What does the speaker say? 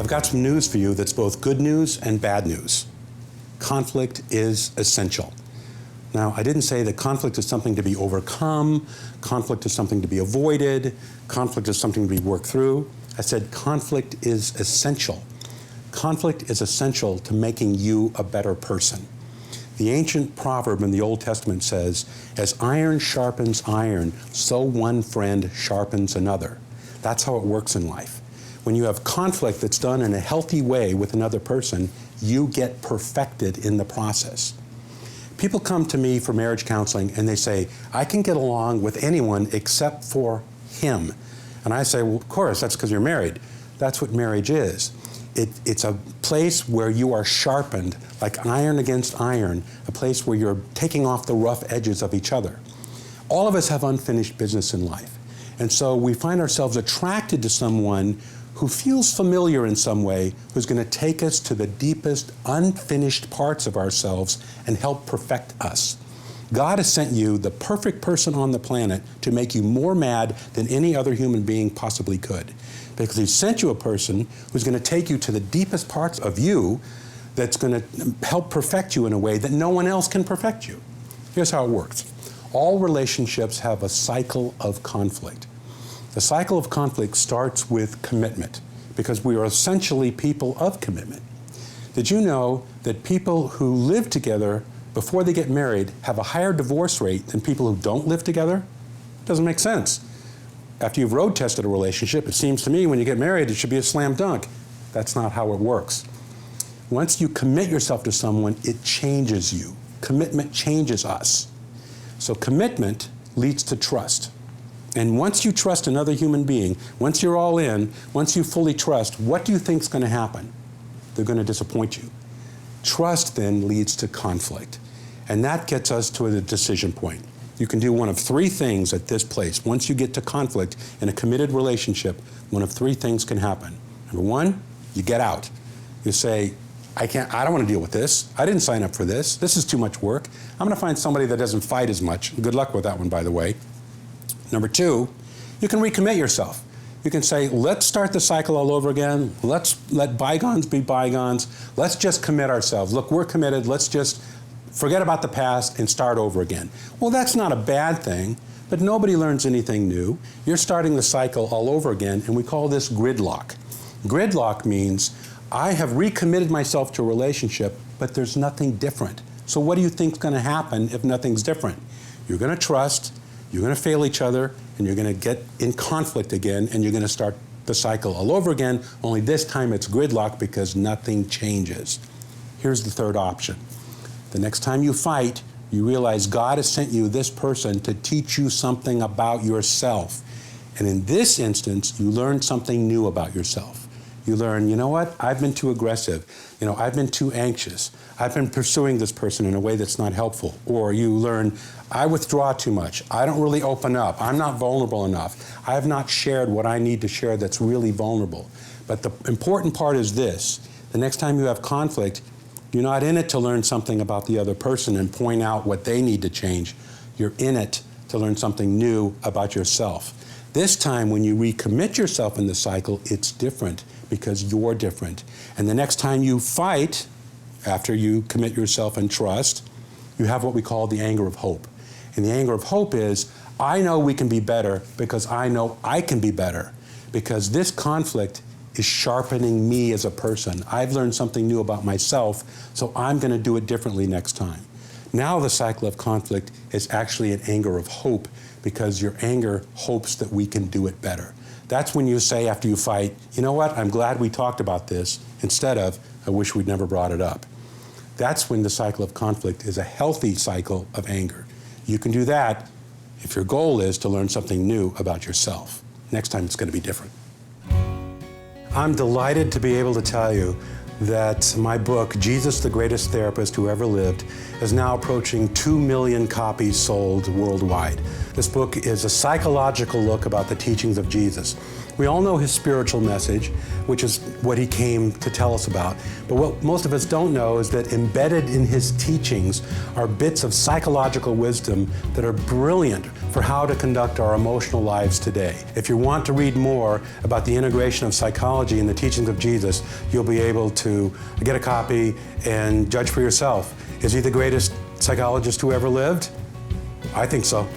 I've got some news for you that's both good news and bad news. Conflict is essential. Now, I didn't say that conflict is something to be overcome, conflict is something to be avoided, conflict is something to be worked through. I said conflict is essential. Conflict is essential to making you a better person. The ancient proverb in the Old Testament says, as iron sharpens iron, so one friend sharpens another. That's how it works in life. When you have conflict that's done in a healthy way with another person, you get perfected in the process. People come to me for marriage counseling and they say, I can get along with anyone except for him. And I say, well, of course, that's because you're married. That's what marriage is. It's a place where you are sharpened, like iron against iron, a place where you're taking off the rough edges of each other. All of us have unfinished business in life. And so we find ourselves attracted to someone who feels familiar in some way, who's going to take us to the deepest, unfinished parts of ourselves and help perfect us. God has sent you the perfect person on the planet to make you more mad than any other human being possibly could. Because He sent you a person who's going to take you to the deepest parts of you that's going to help perfect you in a way that no one else can perfect you. Here's how it works. All relationships have a cycle of conflict. The cycle of conflict starts with commitment, because we are essentially people of commitment. Did you know that people who live together before they get married have a higher divorce rate than people who don't live together? Doesn't make sense. After you've road tested a relationship, it seems to me when you get married, it should be a slam dunk. That's not how it works. Once you commit yourself to someone, it changes you. Commitment changes us. So commitment leads to trust. And once you trust another human being, once you're all in, once you fully trust, what do you think is going to happen? They're going to disappoint you. Trust then leads to conflict. And that gets us to a decision point. You can do one of three things at this place. Once you get to conflict in a committed relationship, one of three things can happen. Number one, you get out. You say, I don't want to deal with this. I didn't sign up for this. This is too much work. I'm going to find somebody that doesn't fight as much. Good luck with that one, by the way. Number two, you can recommit yourself. You can say, let's start the cycle all over again. Let's let bygones be bygones. Let's just commit ourselves. Look, we're committed. Let's just forget about the past and start over again. Well, that's not a bad thing, but nobody learns anything new. You're starting the cycle all over again, and we call this gridlock. Gridlock means I have recommitted myself to a relationship, but there's nothing different. So what do you think is going to happen if nothing's different? You're going to trust. You're going to fail each other, and you're going to get in conflict again, and you're going to start the cycle all over again, only this time it's gridlock because nothing changes. Here's the third option. The next time you fight, you realize God has sent you this person to teach you something about yourself. And in this instance, you learn something new about yourself. You learn, you know what, I've been too aggressive. I've been too anxious. I've been pursuing this person in a way that's not helpful. Or you learn, I withdraw too much. I don't really open up. I'm not vulnerable enough. I have not shared what I need to share that's really vulnerable. But the important part is this. The next time you have conflict, you're not in it to learn something about the other person and point out what they need to change. You're in it to learn something new about yourself. This time, when you recommit yourself in the cycle, it's different because you're different. And the next time you fight, after you commit yourself and trust, you have what we call the anger of hope. And the anger of hope is, I know we can be better because I know I can be better. Because this conflict is sharpening me as a person. I've learned something new about myself, so I'm going to do it differently next time. Now the cycle of conflict is actually an anger of hope because your anger hopes that we can do it better. That's when you say after you fight, you know what, I'm glad we talked about this, instead of, I wish we'd never brought it up. That's when the cycle of conflict is a healthy cycle of anger. You can do that if your goal is to learn something new about yourself. Next time it's going to be different. I'm delighted to be able to tell you that my book, Jesus, the Greatest Therapist Who Ever Lived, is now approaching 2 million copies sold worldwide. This book is a psychological look about the teachings of Jesus. We all know his spiritual message, which is what he came to tell us about. But what most of us don't know is that embedded in his teachings are bits of psychological wisdom that are brilliant for how to conduct our emotional lives today. If you want to read more about the integration of psychology in the teachings of Jesus, you'll be able to get a copy and judge for yourself. Is he the greatest psychologist who ever lived? I think so.